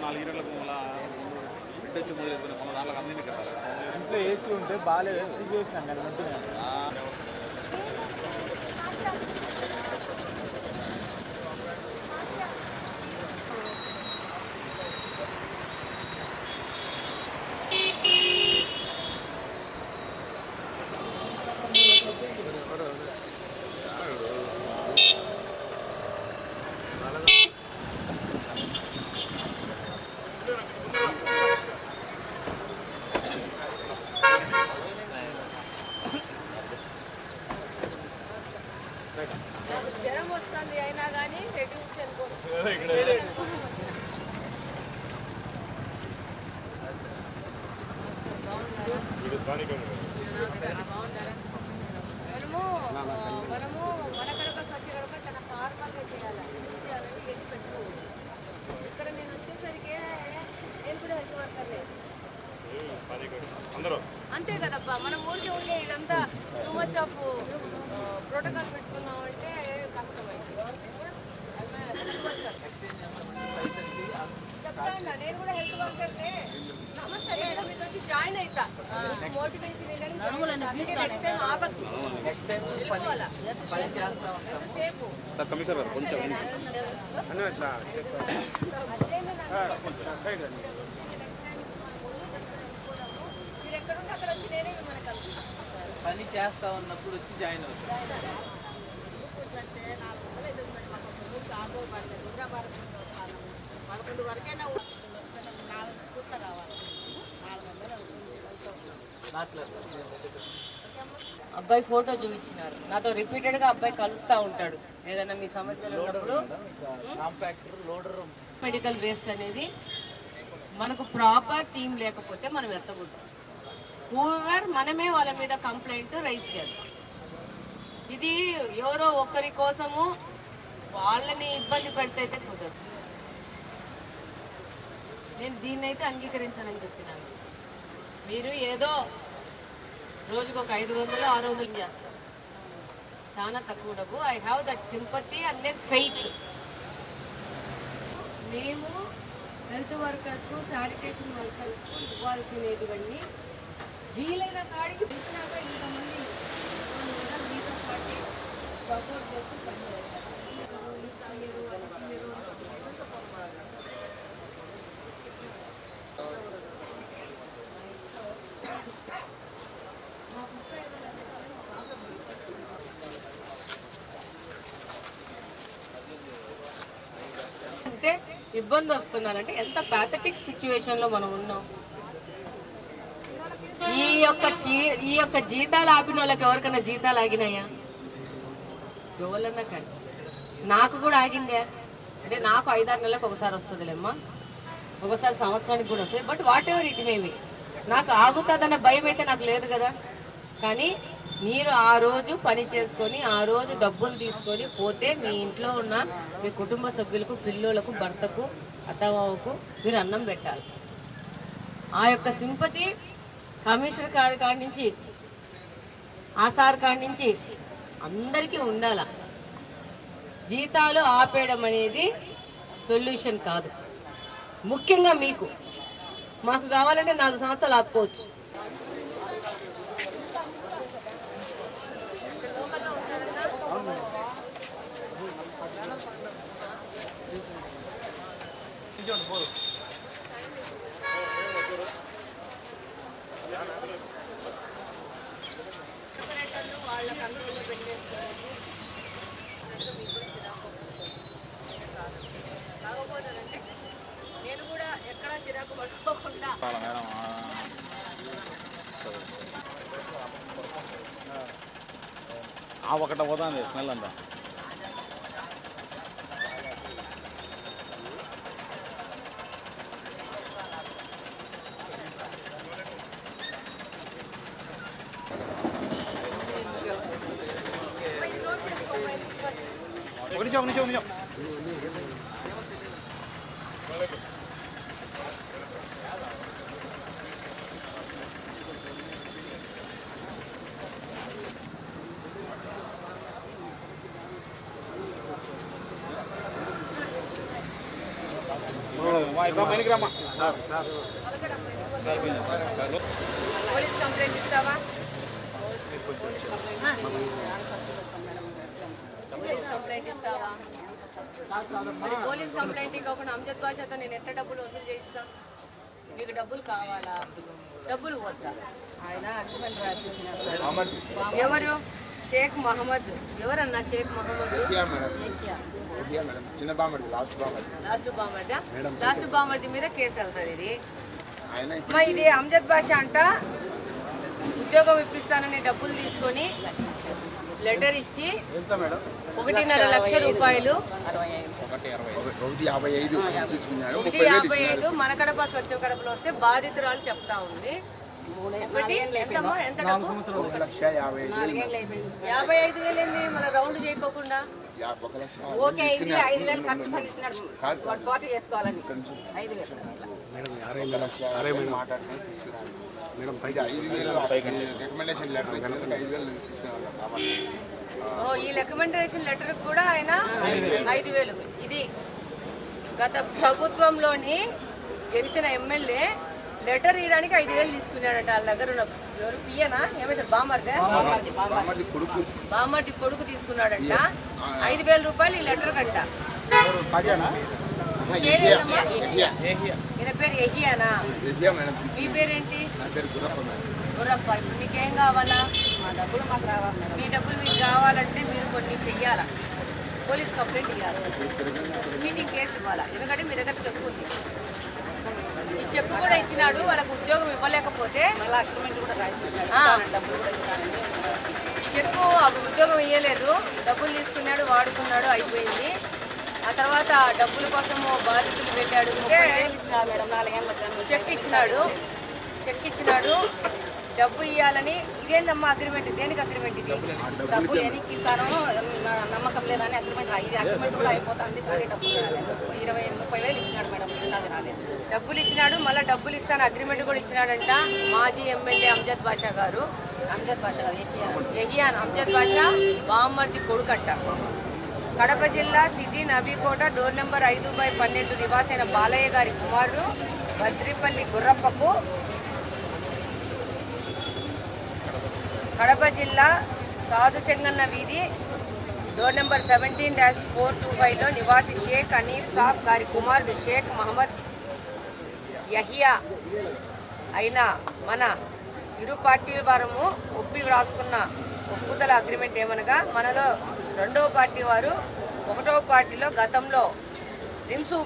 నాలుగు ఈరోళ్ళ తెచ్చి మొదలు దాంట్లో అన్ని కదా ఇంట్లో ఏసీ ఉంటే బాగాలేదు తీసేసినాం కదా మంచిగా జ్వరం వస్తుంది అయినా కానీ రెడ్యూస్ మనము మన కనుక స్వచ్ఛ కనుక చాలా ఫార్మల్గా చేయాలి ఎన్ని పెట్టుకోవాలి ఇక్కడ నేను వచ్చేసరికి నేను కూడా హెల్త్ వర్కర్లే అంతే కదబ్బా మనం ఊరికే ఇదంతా టూ మచ్ ఆఫ్ ప్రోటోకాల్ పెట్టుకున్నాం అంటే కష్టమైంది చెప్తా నేను కూడా హెల్త్ వర్కర్లే నమస్తే మేడం మీకు వచ్చి జాయిన్ అవుతా మోటివేషన్ నెక్స్ట్ టైం ఆగద్దు వెళ్ళిపోవాలా సేపు మీరు ఎక్కడుంటే అక్కడ వచ్చి నేనే మనకు పని చేస్తా ఉన్నప్పుడు వచ్చి జాయిన్ అవుతాం 11 వరకైనా పూర్తి రావాలి అబ్బాయి ఫోటో చూపించినారు నాతో రిపీటెడ్ గా అబ్బాయి కలుస్తా ఉంటాడు ఏదైనా మీ సమస్యలు ఉన్నప్పుడు మెడికల్ వేస్ట్ అనేది మనకు ప్రాపర్ టీం లేకపోతే మనం ఎత్తకూడదు హూవర్ మనమే వాళ్ళ మీద కంప్లైంట్ రైజ్ చేద్దాం ఇది ఎవరో ఒక్కరి కోసము వాళ్ళని ఇబ్బంది పెడితే కుదరదు నేను దీన్నైతే అంగీకరించాలని చెప్పినాను మీరు ఏదో రోజుకు ఒక 500 600 చేస్తారు చాలా తక్కువ డబ్బు I have that sympathy and then faith మేము హెల్త్ వర్కర్స్ శానిటేషన్ వర్కర్స్ ఇవ్వాల్సినటువంటి వీలైన కాడికి తెలిసినాక ఇంతమంది మీతో పాటు సపోర్ట్ చేస్తూ పనిచేస్తారు అంటే ఇబ్బంది వస్తున్నారంటే ఎంత ప్యాథటిక్ సిచ్యువేషన్ లో మనం ఉన్నాం ఈ యొక్క జీతాలు ఆపిన వాళ్ళకి ఎవరికైనా జీతాలు ఆగినాయా ఎవరన్నా కానీ నాకు కూడా ఆగిందే అంటే నాకు 5-6 నెలలకు ఒకసారి వస్తుందిలేమ్మా ఒకసారి సంవత్సరానికి కూడా వస్తుంది but what ever it maybe నాకు ఆగుతుందన్న భయం అయితే నాకు లేదు కదా కానీ మీరు ఆ రోజు పని చేసుకొని ఆ రోజు డబ్బులు తీసుకొని పోతే మీ ఇంట్లో ఉన్న మీ కుటుంబ సభ్యులకు పిల్లలకు భర్తకు అత్తమావకు మీరు అన్నం పెట్టాలి ఆ యొక్క సింపతి కమిషనర్ కాడి నుంచి ఆసార్ కాడి నుంచి అందరికీ ఉండాల జీతాలు ఆపేయడం అనేది సొల్యూషన్ కాదు ముఖ్యంగా మీకు మాకు కావాలంటే 4 సంవత్సరాలు ఆపుకోవచ్చు వాళ్ళ కంట్రోల్లో పెట్టేసుకోవాలి కాకపోతుందంటే నేను కూడా ఎక్కడా చిరాకు పట్టుకోకుండా ఒకట పోతుంది స్మెల్ అంతా ఒక నిమిషం పోలీస్ కంప్లైంట్ ఇస్తావా? పోలీస్ కంప్లైంట్ ఇస్తావా? మరి పోలీస్ కంప్లైంట్ ఇవ్వకుండా అమ్జద్ బాషాతో నేను ఎట్లా డబ్బులు వసూలు చేయిస్తా? మీకు డబ్బులు కావాలా? డబ్బులు వద్దా? ఆయన అగ్రిమెంట్ రాసి ఎవరు? షేక్ మహమ్మద్. ఎవరన్నా షేక్ మహమ్మద్? లాస్ట్ బామర్ది మీద కేసు వెళ్తుంది. ఇది మరి ఇది అమ్జద్ బాషా అంట ఉద్యోగం ఇప్పిస్తానని డబ్బులు తీసుకొని లెటర్ ఇచ్చి 1.5 లక్ష రూపాయలు 1.55 మన కడప స్వచ్ఛ కడపలో వస్తే బాధితురాలు చెప్తా ఉంది. 55,000 ఏంది మన రౌండ్ చేయకోకుండా? ఓకే, 5,000 ఖర్చు పండించినాడు పార్టీ చేసుకోవాలని 5,000. ఈ రికమెండేషన్ లెటర్ కూడా ఆయన 5,000. ఇది గత ప్రభుత్వంలోని గెలిచిన ఎమ్మెల్యే లెటర్ ఇవ్వడానికి 5,000 తీసుకున్నాడట. వాళ్ళ దగ్గర ఉన్న ఎవరు పియనా ఏమైతే బామర్ది కొడుకు తీసుకున్నాడంట 5,000 రూపాయలు ఈ లెటర్ కంట. ఈయన పేరు ఎహియానా? మీ పేరేంటి? గుర్రప్ప. ఇప్పుడు మీకేం కావాలా? మా డబ్బులు మాకు రావాలి. మీ డబ్బులు మీకు కావాలంటే మీరు కొన్ని చెయ్యాలా? పోలీస్ కంప్లైంట్ ఇవ్వాలి, చీటింగ్ కేసు ఇవ్వాలా? ఎందుకంటే మీ దగ్గర చెక్కు ఉంది. ఈ చెక్కు కూడా ఇచ్చినాడు. వాళ్ళకు ఉద్యోగం ఇవ్వలేకపోతే చెక్కు ఉద్యోగం ఇవ్వలేదు, డబ్బులు తీసుకున్నాడు, వాడుకున్నాడు, అయిపోయింది. ఆ తర్వాత డబ్బుల కోసము బాధితులు వెళ్ళాడు. చెక్ ఇచ్చినాడు డబ్బు ఇవ్వాలని. ఇదేందమ్మా అగ్రిమెంట్? దేనికి అగ్రిమెంట్ ఇది? డబ్బులు ఎనికి ఇస్తానో నమ్మకం లేదని అగ్రిమెంట్. ఇది అగ్రిమెంట్ కూడా అయిపోతుంది కానీ డబ్బులు రాలేదు. 20-30 ఇచ్చినాడు మేడం, అది రాలేదు. డబ్బులు ఇచ్చినాడు, మళ్ళీ డబ్బులు ఇస్తాను అగ్రిమెంట్ కూడా ఇచ్చినాడంట. మాజీ ఎమ్మెల్యే అమ్జద్ బాషా గారు. ఎహియాన్ అమ్జద్ బాషా బామ్మర్ది కొడుకట్ట. కడప జిల్లా సిటీ నబీకోట డోర్ నెంబర్ 5/12 నివాసైన బాలయ్య గారి కుమారుడు బద్రిపల్లి గుర్రప్పకు కడప జిల్లా సాధు చెంగన్న వీధి డోర్ నెంబర్ 17-425లో నివాసి షేక్ అనీఫ్ సాబ్ గారి కుమారుడు షేక్ మహమ్మద్ యహియా అయిన మన ఇరు పార్టీల వారము ఒప్పి వ్రాసుకున్న ఒప్పుదల అగ్రిమెంట్ ఏమనగా మనలో 2వ పార్టీ వారు 1వ పార్టీలో గతంలో రిమ్స్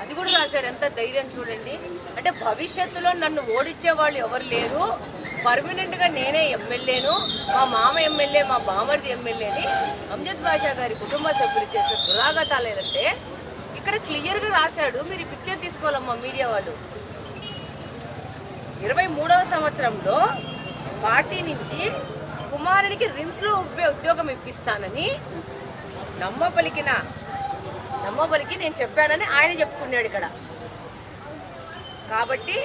అది కూడా రాశారు. ఎంత ధైర్యం చూడండి. అంటే భవిష్యత్తులో నన్ను ఓడించే వాళ్ళు ఎవరు లేరు, పర్మనెంట్ గా నేనే ఎమ్మెల్యేను, మా మామ ఎమ్మెల్యే, మా బామర్ది ఎమ్మెల్యేని అమ్జద్ బాషా గారి కుటుంబ సభ్యులు చేసిన దురాగతాలు ఏదంటే ఇక్కడ క్లియర్ గా రాశాడు. మీరు పిక్చర్ తీసుకోవాలమ్మా మీడియా వాళ్ళు. 23వ సంవత్సరంలో పార్టీ నుంచి కుమారునికి రిమ్స్ లో ఉద్యోగం ఇప్పిస్తానని నమ్మబలికి నేను చెప్పానని ఆయన చెప్పుకున్నాడు ఇక్కడ. కాబట్టి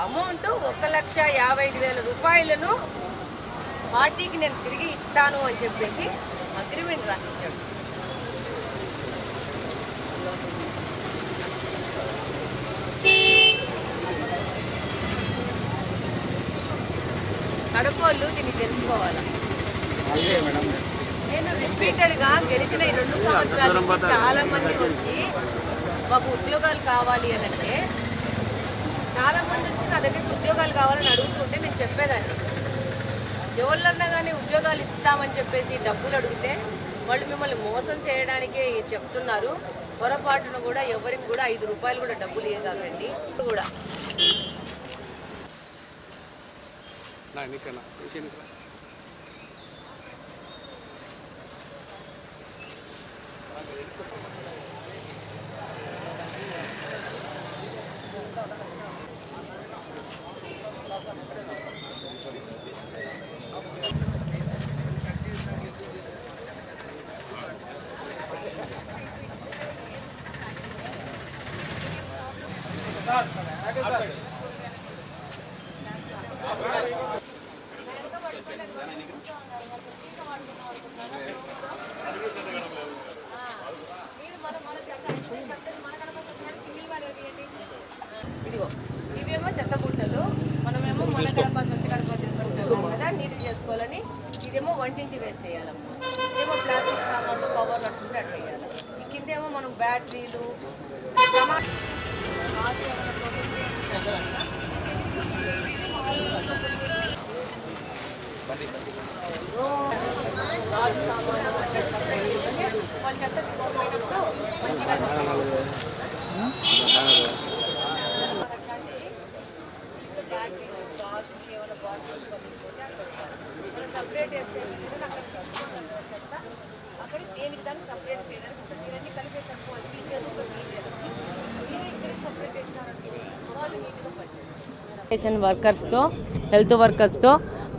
అమౌంట్ 1,55,000 రూపాయలను పార్టీకి నేను తిరిగి ఇస్తాను అని చెప్పేసి అగ్రిమెంట్ రాసిచ్చాడు. కడపోళ్ళు దీన్ని తెలుసుకోవాలా? నేను రిపీటెడ్ గా గెలిచిన ఈ 2 సంవత్సరాల నుంచి చాలా మంది వచ్చి మాకు ఉద్యోగాలు కావాలి అని అంటే చాలా మంది వచ్చి నా దగ్గరికి ఉద్యోగాలు కావాలని అడుగుతుంటే నేను చెప్పేదాన్ని. ఎవరినన్నా కానీ ఉద్యోగాలు ఇస్తామని చెప్పేసి డబ్బులు అడిగితే వాళ్ళు మిమ్మల్ని మోసం చేయడానికి చెప్తున్నారు. పొరపాటును కూడా ఎవరికి కూడా 5 రూపాయలు కూడా డబ్బులు ఇవ్వకండి. కూడా మీరు మన ఇదేమో వంటింటి వేస్ట్ చేయాలమ్మా, ఇదేమో ప్లాస్టిక్ సామాన్లు కవర్లు అట్లుంటే అట్లా వేయాలి. ఈ కిందేమో మనం బ్యాటరీలు గాజు సామాన్లు వాళ్ళ చెత్త తీసుకుపోయినప్పుడు మంచిగా బ్యాటరీలు గాజు కేవలం బాటిల్స్ పంపించుకుంటే అక్కడ మనం సపరేట్ వేస్తే చెత్త అక్కడ దేనికి దానికి సపరేట్ చేయడానికి ఉంటుంది. మీరన్నీ కలిపేసరికి వాళ్ళు తీసేది మీరు ఇక్కడ సపరేట్ వేస్తారంటే వాళ్ళు నీట్గా పనిచేస్తారు. వర్కర్స్తో హెల్త్ వర్కర్స్తో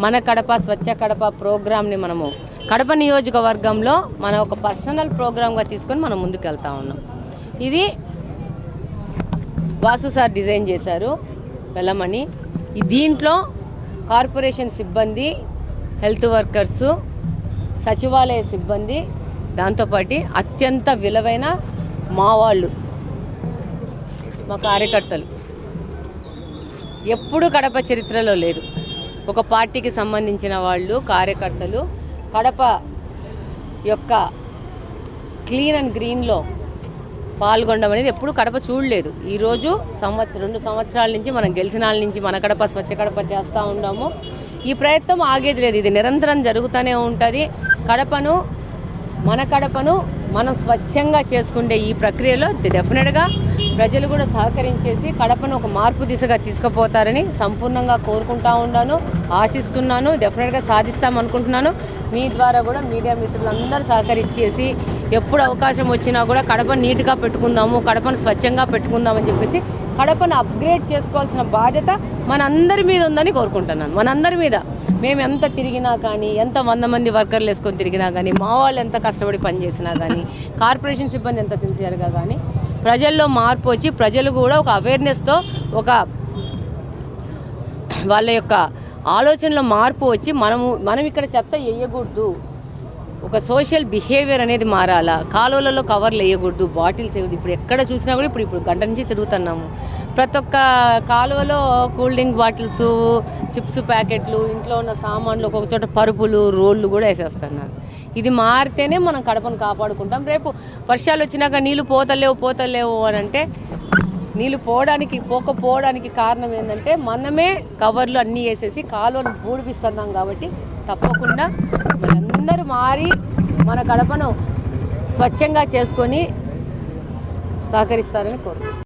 మన కడప స్వచ్ఛ కడప ప్రోగ్రామ్ని మనము కడప నియోజకవర్గంలో మన ఒక పర్సనల్ ప్రోగ్రామ్గా తీసుకొని మనం ముందుకు వెళ్తా ఉన్నాం. ఇది వాసు సార్ డిజైన్ చేశారు వెళ్ళమని. దీంట్లో కార్పొరేషన్ సిబ్బంది, హెల్త్ వర్కర్సు, సచివాలయ సిబ్బంది, దాంతోపాటు అత్యంత విలువైన మా వాళ్ళు, మా కార్యకర్తలు ఎప్పుడు కడప చరిత్రలో లేదు. ఒక పార్టీకి సంబంధించిన వాళ్ళు కార్యకర్తలు కడప యొక్క క్లీన్ అండ్ గ్రీన్లో పాల్గొనడం అనేది ఎప్పుడు కడప చూడలేదు. ఈరోజు 2 సంవత్సరాల నుంచి మనం గెలిచిన వాళ్ళ నుంచి మన కడప స్వచ్ఛ కడప చేస్తూ ఉన్నాము. ఈ ప్రయత్నం ఆగేది లేదు, ఇది నిరంతరం జరుగుతూనే ఉంటుంది. మన కడపను మనం స్వచ్ఛంగా చేసుకునే ఈ ప్రక్రియలో డెఫినెట్గా ప్రజలు కూడా సహకరించేసి కడపను ఒక మార్పు దిశగా తీసుకుపోతారని సంపూర్ణంగా కోరుకుంటా ఉన్నాను, ఆశిస్తున్నాను. డెఫినెట్గా సాధిస్తామనుకుంటున్నాను. మీ ద్వారా కూడా మీడియా మిత్రులందరూ సహకరించేసి ఎప్పుడు అవకాశం వచ్చినా కూడా కడపను నీట్గా పెట్టుకుందాము, కడపను స్వచ్ఛంగా పెట్టుకుందామని చెప్పేసి కడపను అప్గ్రేడ్ చేసుకోవాల్సిన బాధ్యత మనందరి మీద ఉందని కోరుకుంటున్నాను. మనందరి మీద మేము ఎంత తిరిగినా కానీ, ఎంత 100 మంది వర్కర్లు వేసుకొని తిరిగినా కానీ, మా వాళ్ళు ఎంత కష్టపడి పనిచేసినా కానీ, కార్పొరేషన్ సిబ్బంది ఎంత సిన్సియర్గా కానీ, ప్రజల్లో మార్పు వచ్చి ప్రజలు కూడా ఒక అవేర్నెస్తో ఒక వాళ్ళ యొక్క ఆలోచనలో మార్పు వచ్చి మనం ఇక్కడ చెత్త వేయకూడదు, ఒక సోషల్ బిహేవియర్ అనేది మారాలా, కాలువలలో కవర్లు వేయకూడదు, బాటిల్స్ వేయకూడదు. ఇప్పుడు ఎక్కడ చూసినా కూడా ఇప్పుడు గంట నుంచి తిరుగుతున్నాము. ప్రతి ఒక్క కాలువలో కూల్ డ్రింక్ బాటిల్స్, చిప్స్ ప్యాకెట్లు, ఇంట్లో ఉన్న సామాన్లు, ఒక్కొక్క చోట పరుపులు, రోళ్ళు కూడా వేసేస్తున్నారు. ఇది మారితేనే మనం కడపను కాపాడుకుంటాం. రేపు వర్షాలు వచ్చినాక నీళ్ళు పోతలేవు అని అంటే నీళ్ళు పోకపోవడానికి కారణం ఏంటంటే మనమే కవర్లు అన్నీ వేసేసి కాలువను పూడిపిస్తున్నాం. కాబట్టి తప్పకుండా మనందరూ మారి మన కడపను స్వచ్ఛంగా చేసుకొని సహకరిస్తారని కోరుకుంటున్నాను.